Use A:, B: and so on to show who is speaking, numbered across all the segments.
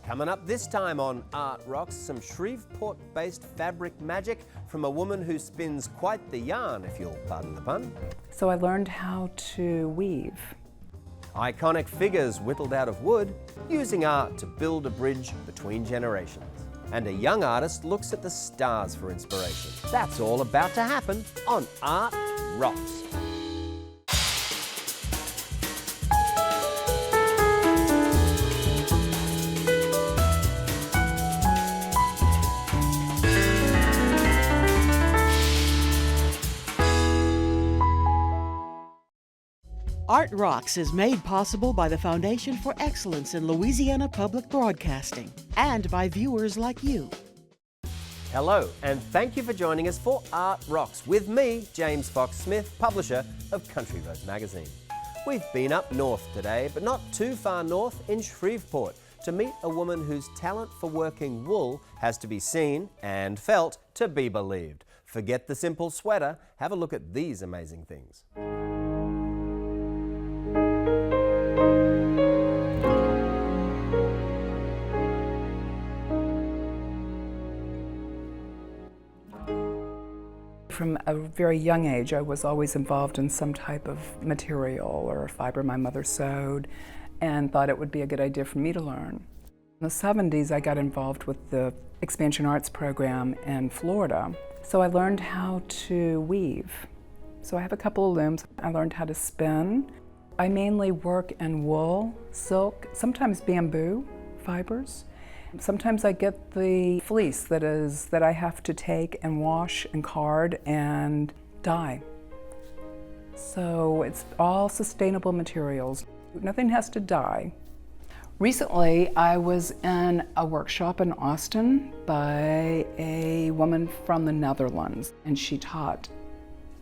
A: Coming up this time on Art Rocks, some Shreveport-based fabric magic from a woman who spins quite the yarn, if you'll pardon the pun.
B: So I learned how to weave.
A: Iconic figures whittled out of wood, using art to build a bridge between generations. And a young artist looks at the stars for inspiration. That's all about to happen on Art Rocks.
C: Art Rocks is made possible by the Foundation for Excellence in Louisiana Public Broadcasting and by viewers like you.
A: Hello, and thank you for joining us for Art Rocks with me, James Fox Smith, publisher of Country Road Magazine. We've been up north today, but not too far north in Shreveport, to meet a woman whose talent for working wool has to be seen and felt to be believed. Forget the simple sweater, have a look at these amazing things.
B: From a very young age, I was always involved in some type of material or fiber my mother sewed and thought it would be a good idea for me to learn. In the 70s, I got involved with the Expansion Arts program in Florida. So I learned how to weave. So I have a couple of looms. I learned how to spin. I mainly work in wool, silk, sometimes bamboo fibers. Sometimes I get the fleece that I have to take and wash and card and dye. So it's all sustainable materials. Nothing has to dye. Recently, I was in a workshop in Austin by a woman from the Netherlands, and she taught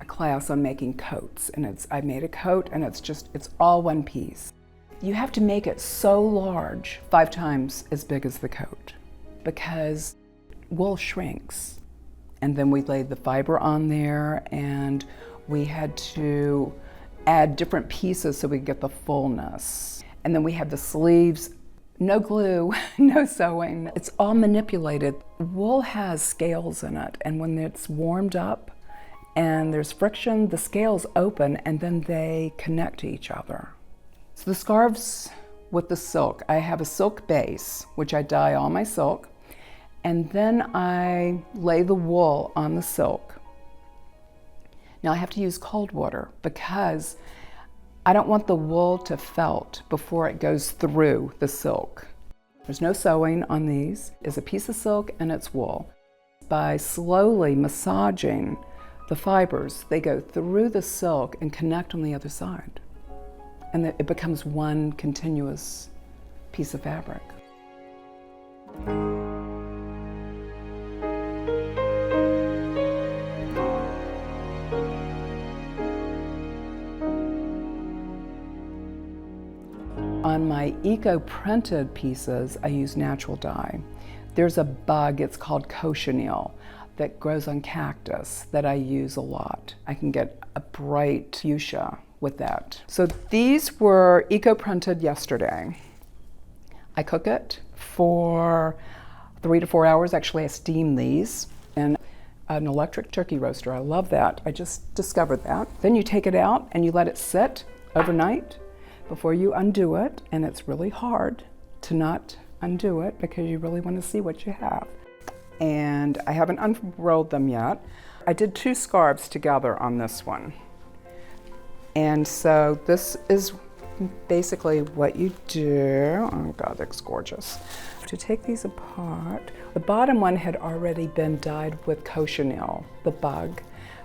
B: a class on making coats. And I made a coat, and it's all one piece. You have to make it so large, 5 times as big as the coat, because wool shrinks. And then we laid the fiber on there, and we had to add different pieces so we could get the fullness. And then we had the sleeves, no glue, no sewing. It's all manipulated. Wool has scales in it, and when it's warmed up and there's friction, the scales open and then they connect to each other. So the scarves with the silk, I have a silk base, which I dye all my silk, and then I lay the wool on the silk. Now I have to use cold water because I don't want the wool to felt before it goes through the silk. There's no sewing on these. It's a piece of silk and it's wool. By slowly massaging the fibers, they go through the silk and connect on the other side. And it becomes one continuous piece of fabric. On my eco-printed pieces, I use natural dye. There's a bug, it's called cochineal, that grows on cactus that I use a lot. I can get a bright fuchsia with that. So these were eco-printed yesterday. I cook it for 3 to 4 hours. Actually, I steam these in an electric turkey roaster. I love that. I just discovered that. Then you take it out and you let it sit overnight before you undo it, and it's really hard to not undo it because you really want to see what you have. And I haven't unrolled them yet. I did 2 scarves together on this one. And so this is basically what you do. Oh God, that's gorgeous. To take these apart, the bottom one had already been dyed with cochineal, the bug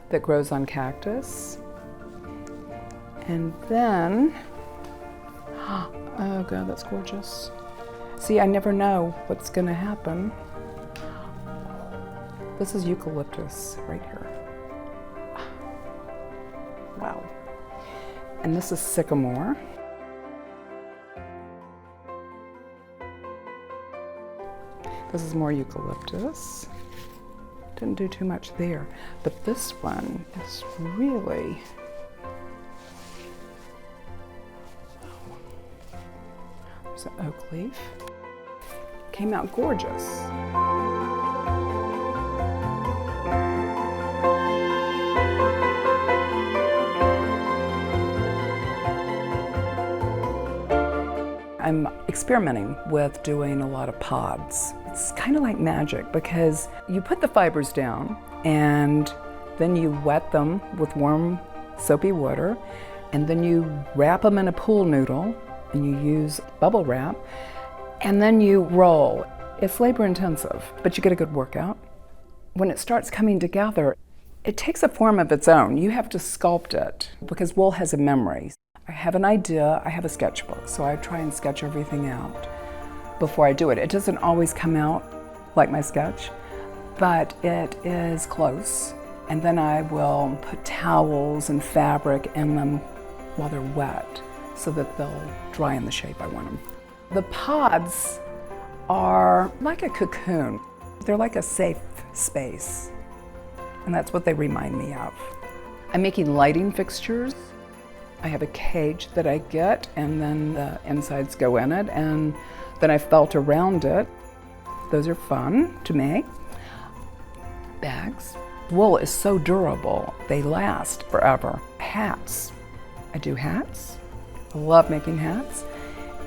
B: that grows on cactus. And then, oh God, that's gorgeous. See, I never know what's gonna happen. This is eucalyptus right here. Wow. And this is sycamore. This is more eucalyptus. Didn't do too much there. But this one is really, there's an oak leaf. came out gorgeous. I'm experimenting with doing a lot of pods. It's kind of like magic because you put the fibers down and then you wet them with warm soapy water, and then you wrap them in a pool noodle and you use bubble wrap, and then you roll. It's labor intensive, but you get a good workout. When it starts coming together, it takes a form of its own. You have to sculpt it because wool has a memory. I have an idea, I have a sketchbook, so I try and sketch everything out before I do it. It doesn't always come out like my sketch, but it is close. And then I will put towels and fabric in them while they're wet so that they'll dry in the shape I want them. The pods are like a cocoon. They're like a safe space, and that's what they remind me of. I'm making lighting fixtures. I have a cage that I get, and then the insides go in it, and then I felt around it. Those are fun to make. Bags. Wool is so durable. They last forever. Hats. I do hats. I love making hats.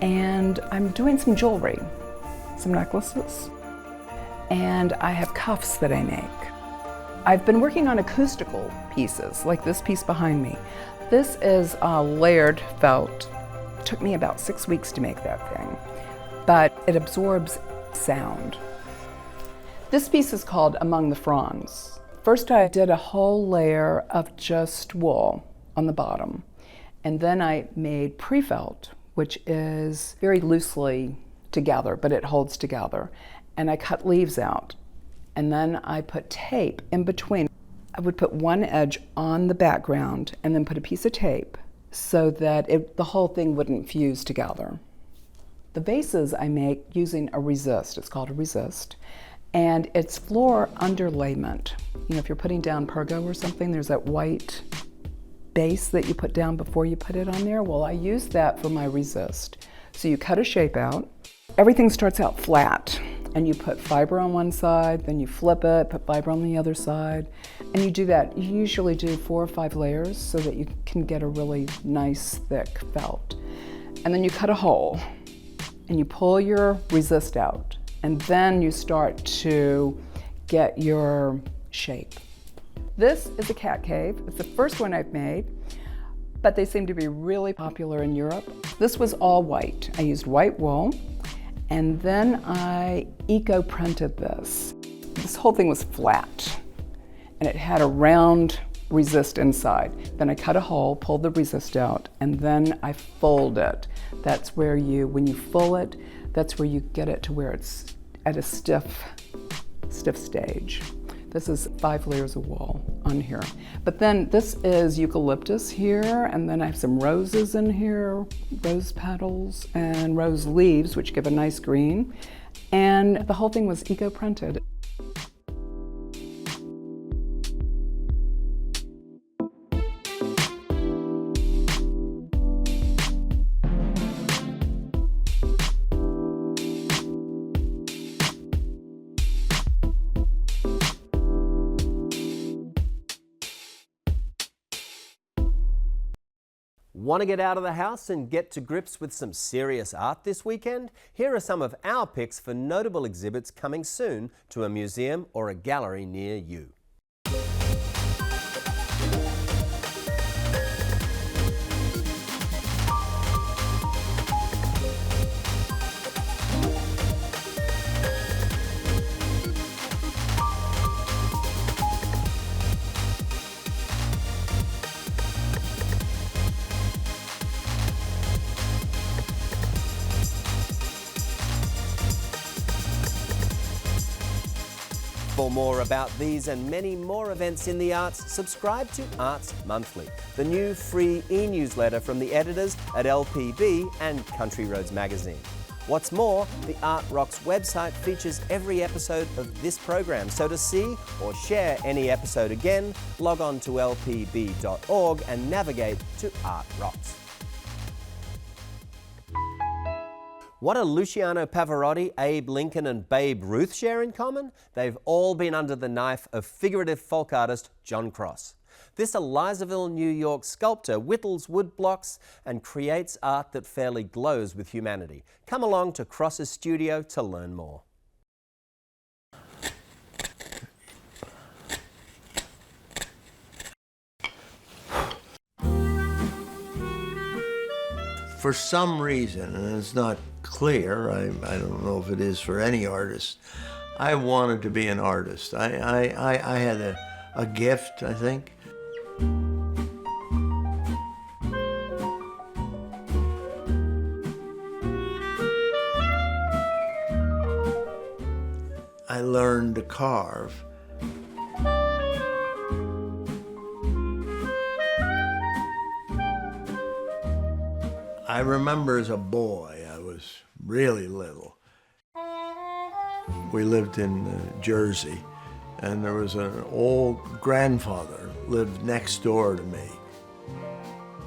B: And I'm doing some jewelry, some necklaces. And I have cuffs that I make. I've been working on acoustical pieces, like this piece behind me. This is a layered felt. It took me about 6 weeks to make that thing, but it absorbs sound. This piece is called Among the Fronds. First I did a whole layer of just wool on the bottom, and then I made pre-felt, which is very loosely together, but it holds together. And I cut leaves out, and then I put tape in between. I would put one edge on the background and then put a piece of tape so that the whole thing wouldn't fuse together. The vases I make using a resist. It's called a resist, and it's floor underlayment. You know, if you're putting down Pergo or something, there's that white base that you put down before you put it on there. Well, I use that for my resist. So you cut a shape out. Everything starts out flat, and you put fiber on one side, then you flip it, put fiber on the other side, and you do that. You usually do 4 or 5 layers so that you can get a really nice thick felt. And then you cut a hole, and you pull your resist out, and then you start to get your shape. This is a cat cave. It's the first one I've made, but they seem to be really popular in Europe. This was all white. I used white wool, and then I eco-printed this. This whole thing was flat, and it had a round resist inside. Then I cut a hole, pulled the resist out, and then I fold it. That's where when you full it, that's where you get it to where it's at a stiff stage. This is 5 layers of wool on here. But then this is eucalyptus here, and then I have some roses in here, rose petals and rose leaves, which give a nice green. And the whole thing was eco-printed.
A: Want to get out of the house and get to grips with some serious art this weekend? Here are some of our picks for notable exhibits coming soon to a museum or a gallery near you. For more about these and many more events in the arts, subscribe to Arts Monthly, the new free e-newsletter from the editors at LPB and Country Roads magazine. What's more, the Art Rocks website features every episode of this program, so to see or share any episode again, log on to lpb.org and navigate to Art Rocks. What do Luciano Pavarotti, Abe Lincoln and Babe Ruth share in common? They've all been under the knife of figurative folk artist John Cross. This Elizaville, New York sculptor whittles wood blocks and creates art that fairly glows with humanity. Come along to Cross's studio to learn more.
D: For some reason, and it's not clear, I don't know if it is for any artist, I wanted to be an artist. I had a gift, I think. I learned to carve. I remember as a boy, I was really little. We lived in Jersey, and there was an old grandfather lived next door to me.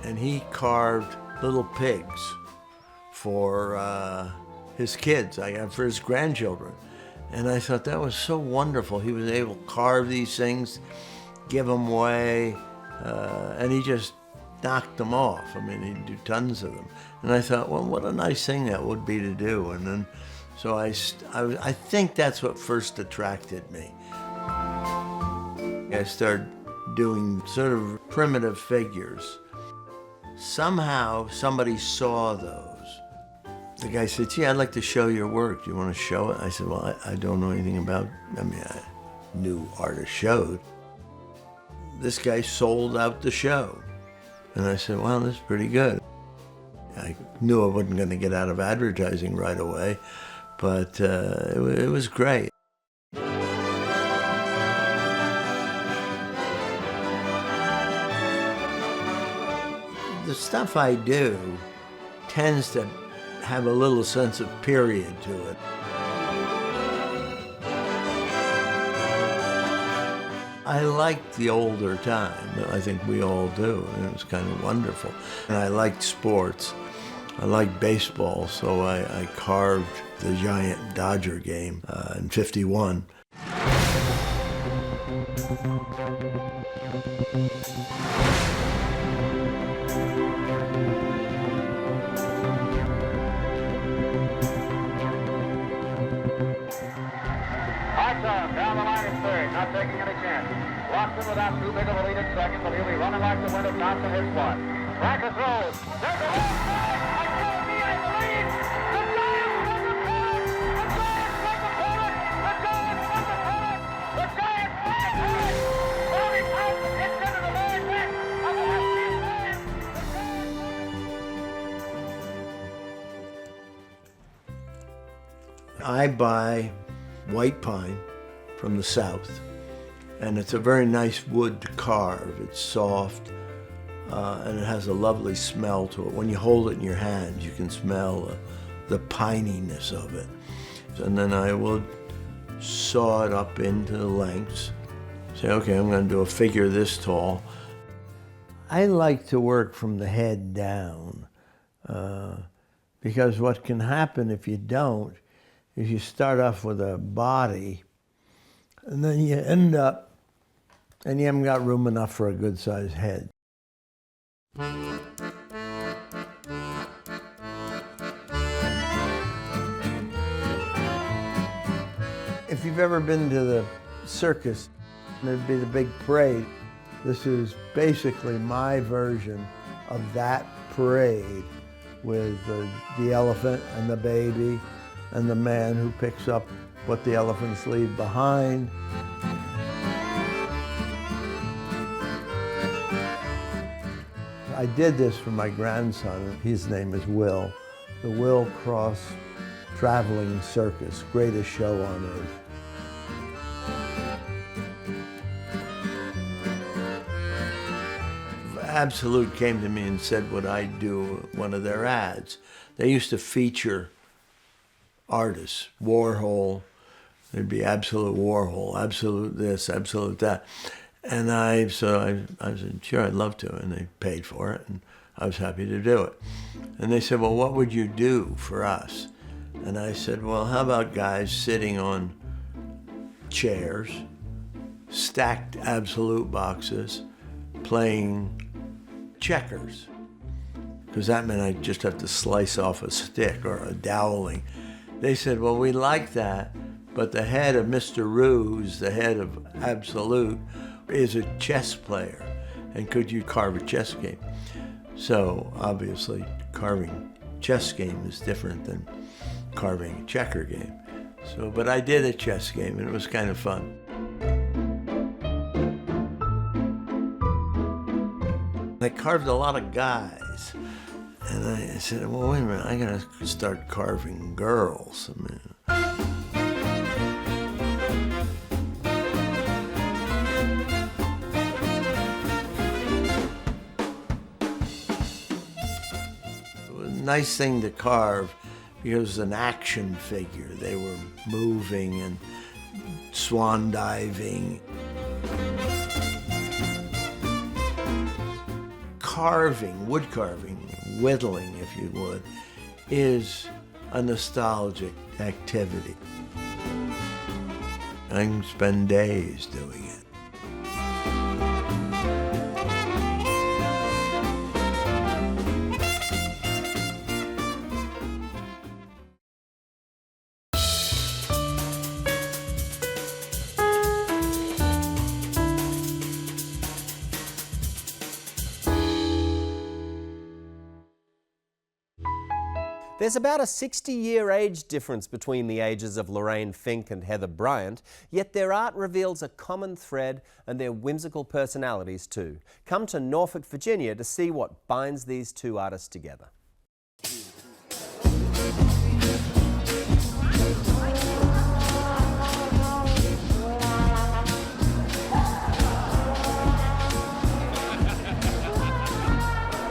D: And he carved little pigs for his kids, for his grandchildren. And I thought that was so wonderful. He was able to carve these things, give them away, and he just knocked them off. I mean, he'd do tons of them. And I thought, well, what a nice thing that would be to do. And then, so I think that's what first attracted me. I started doing sort of primitive figures. Somehow, somebody saw those. The guy said, gee, I'd like to show your work. Do you want to show it? I said, well, I don't know anything about, I knew artists showed. This guy sold out the show. And I said, well, this is pretty good. I knew I wasn't going to get out of advertising right away, but it was great. The stuff I do tends to have a little sense of period to it. I liked the older time. I think we all do, and it was kind of wonderful. And I liked sports. I liked baseball, so I carved the giant Dodger game in '51.
E: Down the line in third, not taking any chance. Watson without too big of a lead at second, but he'll be running like the wind if Johnson hits one. Francis rolls. There's a home flag. I tell me, I believe. The Giants won the corner. The Giants won the corner. The Giants won the corner. The Giants won the corner. Bobby Thompson hits into the very back of the left-hand side.
D: I buy white pine from the south, and it's a very nice wood to carve. It's soft, and it has a lovely smell to it. When you hold it in your hands, you can smell the pininess of it. And then I will saw it up into the lengths. Say, okay, I'm going to do a figure this tall. I like to work from the head down, because what can happen if you don't is you start off with a body, and then you end up, and you haven't got room enough for a good-sized head. If you've ever been to the circus, there'd be the big parade. This is basically my version of that parade with the elephant and the baby and the man who picks up what the elephants leave behind. I did this for my grandson. His name is Will. The Will Cross Traveling Circus, greatest show on earth. Absolute came to me and said would I do one of their ads. They used to feature artists, Warhol. There'd be Absolute Warhol, Absolute this, Absolute that. And I said, sure, I'd love to. And they paid for it, and I was happy to do it. And they said, well, what would you do for us? And I said, well, how about guys sitting on chairs, stacked absolute boxes, playing checkers? Because that meant I'd just have to slice off a stick or a doweling. They said, well, we like that, but the head of Mr. Ruse, the head of Absolute, is a chess player. And could you carve a chess game? So obviously carving chess game is different than carving a checker game. So, but I did a chess game and it was kind of fun. I carved a lot of guys. And I said, well, wait a minute, I gotta start carving girls. I mean, it was a nice thing to carve because it was an action figure. They were moving and swan diving. Carving, wood carving, whittling, if you would, is a nostalgic activity. I can spend days doing it.
A: There's about a 60-year age difference between the ages of Lorraine Fink and Heather Bryant, yet their art reveals a common thread and their whimsical personalities too. Come to Norfolk, Virginia to see what binds these two artists together.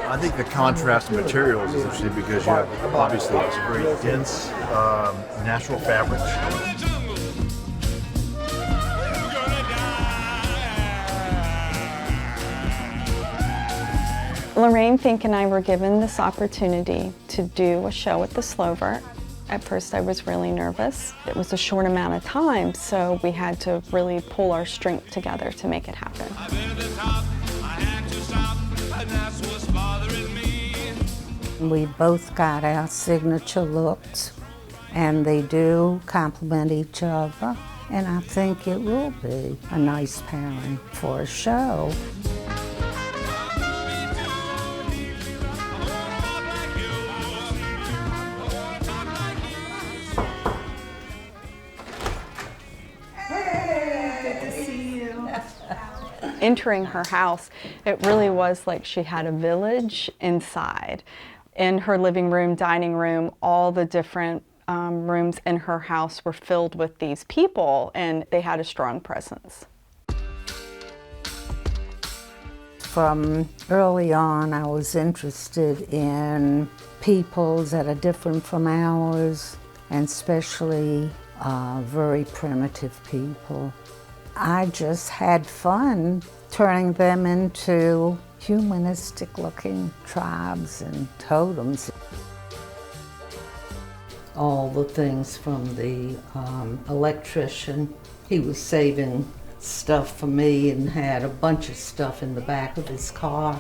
F: I think the contrast in materials is interesting because you have obviously it's very dense natural fabrics.
G: Lorraine Fink and I were given this opportunity to do a show at the Slovert. At first I was really nervous. It was a short amount of time, so we had to really pull our strength together to make it happen.
H: We both got our signature looks, and they do complement each other, and I think it will be a nice pairing for a show.
G: Entering her house, it really was like she had a village inside. In her living room, dining room, all the different rooms in her house were filled with these people, and they had a strong presence.
H: From early on, I was interested in peoples that are different from ours, and especially very primitive people. I just had fun turning them into humanistic-looking tribes and totems. All the things from the electrician, he was saving stuff for me and had a bunch of stuff in the back of his car.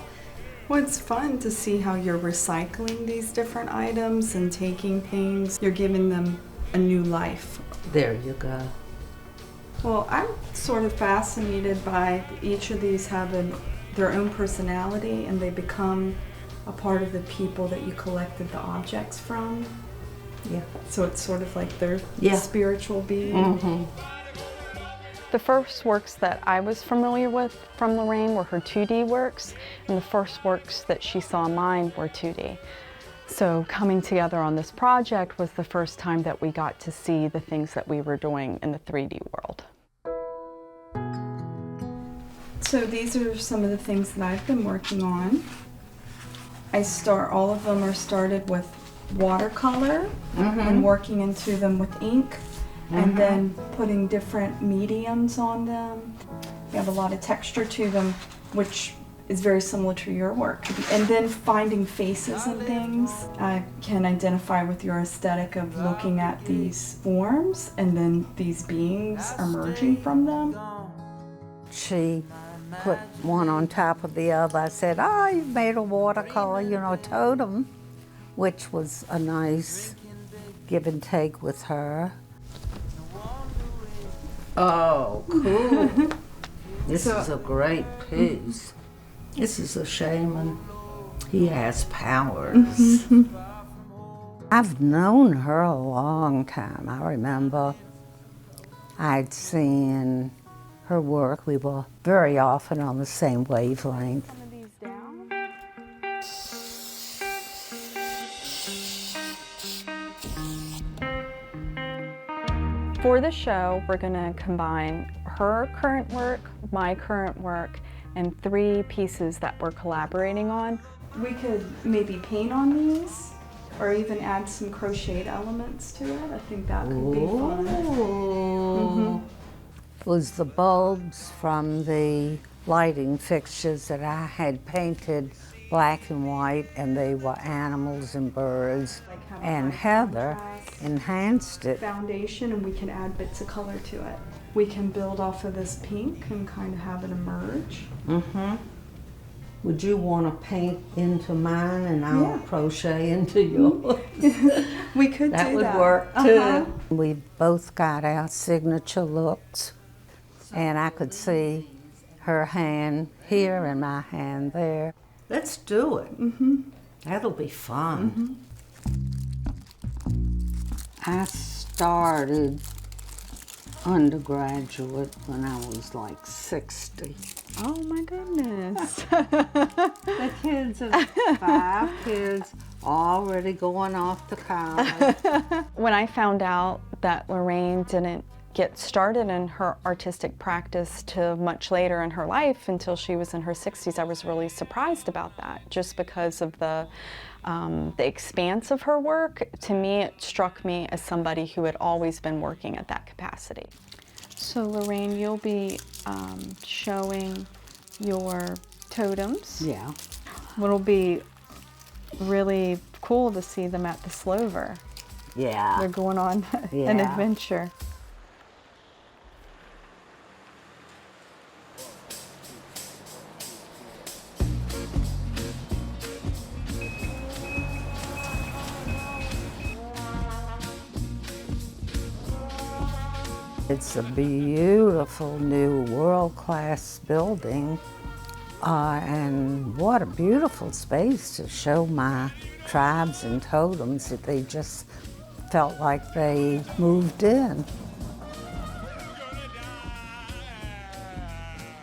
I: Well, it's fun to see how you're recycling these different items and taking things, you're giving them a new life.
H: There you go.
I: Well, I'm sort of fascinated by each of these having their own personality, and they become a part of the people that you collected the objects from.
H: Yeah.
I: So it's sort of like their spiritual being.
H: Mm-hmm.
G: The first works that I was familiar with from Lorraine were her 2D works, and the first works that she saw mine were 2D. So coming together on this project was the first time that we got to see the things that we were doing in the 3D world.
I: So these are some of the things that I've been working on. All of them are started with watercolor and working into them with ink, and then putting different mediums on them. We have a lot of texture to them, which is very similar to your work. And then finding faces and things, I can identify with your aesthetic of looking at these forms and then these beings emerging from them.
H: She put one on top of the other. I said, oh, you've made a watercolor, you know, totem, which was a nice give and take with her. Oh, cool. This is a great piece. This is a shaman. He has powers. I've known her a long time. I remember I'd seen her work. We were very often on the same wavelength.
G: Some of these down. For the show, we're going to combine her current work, my current work, and 3 pieces that we're collaborating on.
I: We could maybe paint on these or even add some crocheted elements to it. I think that could be fun.
H: Was the bulbs from the lighting fixtures that I had painted black and white, and they were animals and birds, and Heather enhanced it.
I: Foundation, and we can add bits of color to it. We can build off of this pink and kind of have it emerge.
H: Would you want to paint into mine and I'll crochet into yours?
I: We could
H: That
I: do
H: would
I: that.
H: work too. We've both got our signature looks, and I could see her hand here and my hand there. Let's do it. That'll be fun. I started undergraduate when I was like 60.
G: Oh my goodness.
H: The kids have 5 kids already going off to college.
G: When I found out that Lorraine didn't get started in her artistic practice till much later in her life, until she was in her 60s, I was really surprised about that, just because of the expanse of her work. To me, it struck me as somebody who had always been working at that capacity. So Lorraine, you'll be showing your totems.
H: Yeah.
G: It'll be really cool to see them at the Slover.
H: Yeah.
G: They're going on an
H: Yeah.
G: adventure.
H: It's a beautiful new world-class building, and what a beautiful space to show my tribes and totems that they just felt like they moved in.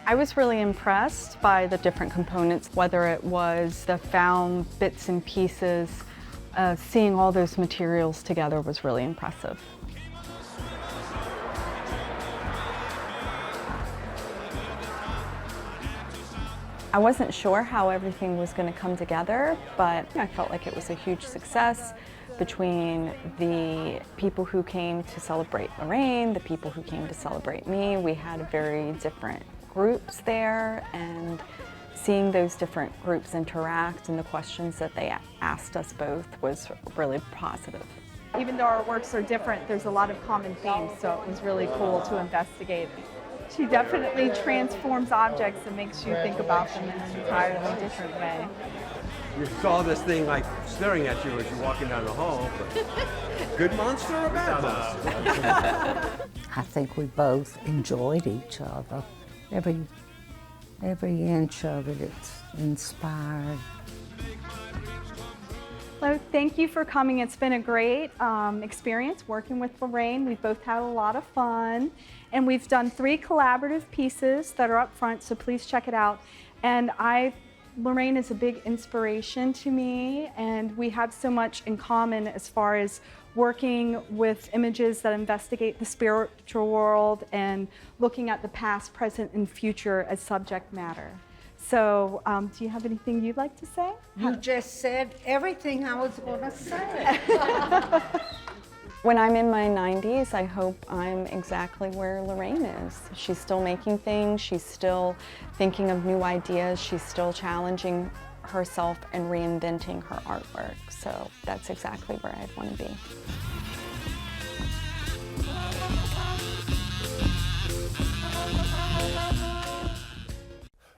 G: I was really impressed by the different components, whether it was the found bits and pieces. Seeing all those materials together was really impressive. I wasn't sure how everything was going to come together, but I felt like it was a huge success between the people who came to celebrate Lorraine, the people who came to celebrate me. We had very different groups there, and seeing those different groups interact and the questions that they asked us both was really positive.
J: Even though our works are different, there's a lot of common themes, so it was really cool to investigate. She definitely transforms objects and makes you think about them in an entirely different way.
K: You saw this thing like staring at you as you're walking down the hall, but good monster or bad monster?
H: I think we both enjoyed each other. Every inch of it, it's inspired.
J: Well, thank you for coming. It's been a great experience working with Lorraine. We've both had a lot of fun. And we've done 3 collaborative pieces that are up front, so please check it out. And Lorraine is a big inspiration to me, and we have so much in common as far as working with images that investigate the spiritual world and looking at the past, present, and future as subject matter. So, do you have anything you'd like to say?
H: You just said everything I was going to say.
G: When I'm in my 90s, I hope I'm exactly where Lorraine is. She's still making things, she's still thinking of new ideas, she's still challenging herself and reinventing her artwork. So that's exactly where I'd want to be.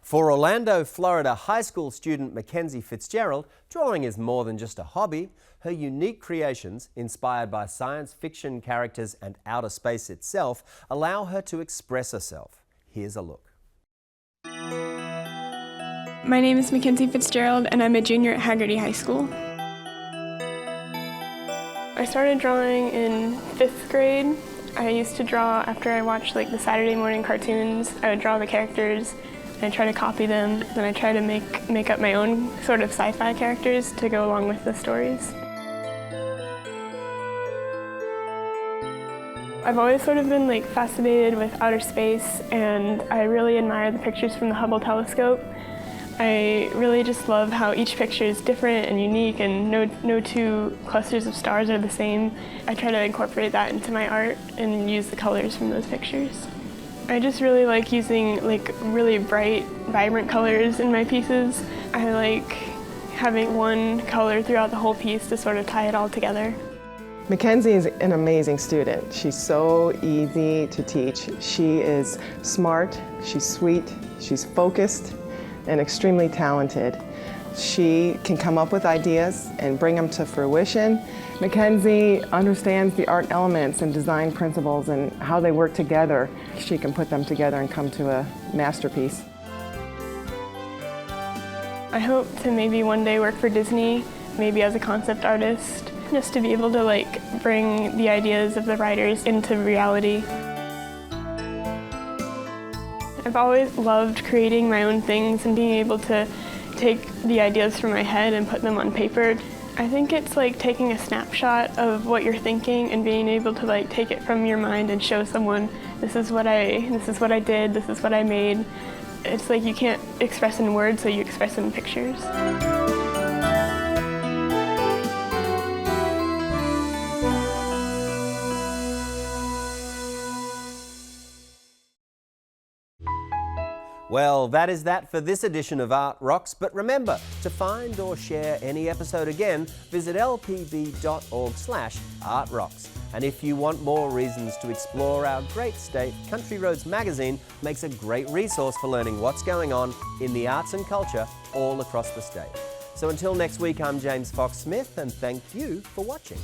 A: For Orlando, Florida high school student McKenzie Fitzgerald, drawing is more than just a hobby. Her unique creations, inspired by science fiction characters and outer space itself, allow her to express herself. Here's a look.
L: My name is McKenzie Fitzgerald and I'm a junior at Haggerty High School. I started drawing in 5th grade. I used to draw after I watched the Saturday morning cartoons. I would draw the characters. I try to copy them, then I try to make up my own sort of sci-fi characters to go along with the stories. I've always sort of been fascinated with outer space, and I really admire the pictures from the Hubble telescope. I really just love how each picture is different and unique, and no two clusters of stars are the same. I try to incorporate that into my art and use the colors from those pictures. I just really like using really bright, vibrant colors in my pieces. I like having one color throughout the whole piece to sort of tie it all together.
M: McKenzie is an amazing student. She's so easy to teach. She is smart, she's sweet, she's focused, and extremely talented. She can come up with ideas and bring them to fruition. McKenzie understands the art elements and design principles and how they work together. She can put them together and come to a masterpiece.
L: I hope to maybe one day work for Disney, maybe as a concept artist, just to be able to bring the ideas of the writers into reality. I've always loved creating my own things and being able to take the ideas from my head and put them on paper. I think it's taking a snapshot of what you're thinking and being able to take it from your mind and show someone, this is what I did, this is what I made. It's you can't express in words, so you express in pictures.
A: Well, that is that for this edition of Art Rocks, but remember, to find or share any episode again, visit lpb.org/artrocks. And if you want more reasons to explore our great state, Country Roads magazine makes a great resource for learning what's going on in the arts and culture all across the state. So until next week, I'm James Fox Smith, and thank you for watching.